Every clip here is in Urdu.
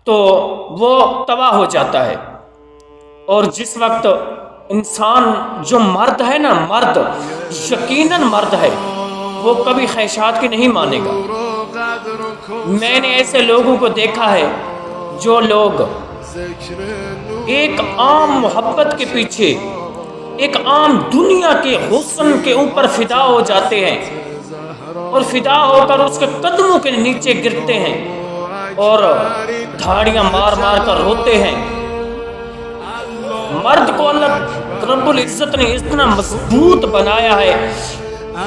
تو وہ تباہ ہو جاتا ہے۔ اور جس وقت انسان جو مرد ہے نا، مرد یقیناً مرد ہے، وہ کبھی خواہشات کی نہیں مانے گا۔ میں نے ایسے لوگوں کو دیکھا ہے جو لوگ ایک عام محبت کے پیچھے، ایک عام دنیا کے حسن کے اوپر فدا ہو جاتے ہیں، اور فدا ہو کر اس کے قدموں کے نیچے گرتے ہیں اور دھاڑیاں مار مار کر روتے ہیں۔ مرد کو اللہ رب العزت نے اتنا مضبوط بنایا ہے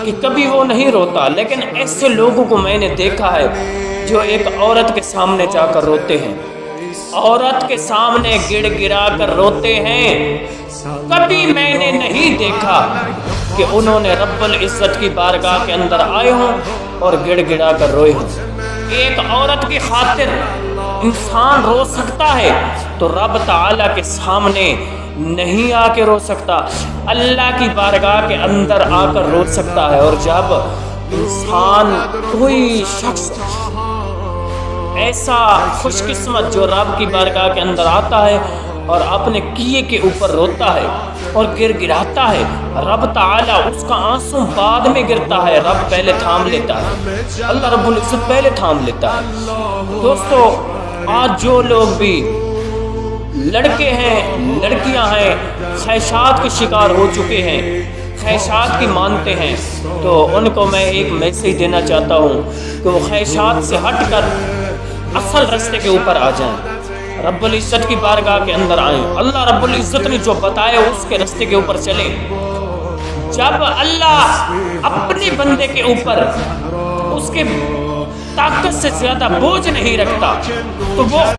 کہ کبھی وہ نہیں روتا، لیکن ایسے لوگوں کو میں نے دیکھا ہے جو ایک عورت کے سامنے جا کر روتے ہیں، عورت کے سامنے گڑ گڑا کر روتے ہیں۔ کبھی میں نے نہیں دیکھا کہ انہوں نے رب العزت کی بارگاہ کے اندر آئے ہوں اور گڑ گڑا کر روئے ہوں۔ ایک عورت کی خاطر انسان رو سکتا ہے تو رب تعالیٰ کے سامنے نہیں آ کے رو سکتا، اللہ کی بارگاہ کے اندر آ کر رو سکتا ہے۔ اور جب انسان کوئی شخص ایسا خوش قسمت جو رب کی بارگاہ کے اندر آتا ہے اور اپنے کیے کے اوپر روتا ہے اور گر گراتا ہے، رب تعالیٰ اس کا آنسو بعد میں گرتا ہے، رب پہلے تھام لیتا ہے، اللہ رب العزت پہلے تھام لیتا ہے۔ دوستو، آج جو لوگ بھی لڑکے ہیں، لڑکیاں ہیں، خواہشات کے شکار ہو چکے ہیں، خواہشات کی مانتے ہیں، تو ان کو میں ایک میسیج دینا چاہتا ہوں کہ وہ خواہشات سے ہٹ کر اصل رستے کے اوپر آ جائیں، رب العزت کی بارگاہ کے اندر آئیں، اللہ رب العزت نے جو بتایا اس کے رستے کے اوپر چلیں۔ جب اللہ اپنے بندے کے اوپر اس کے طاقت سے زیادہ بوجھ نہیں رکھتا تو وہ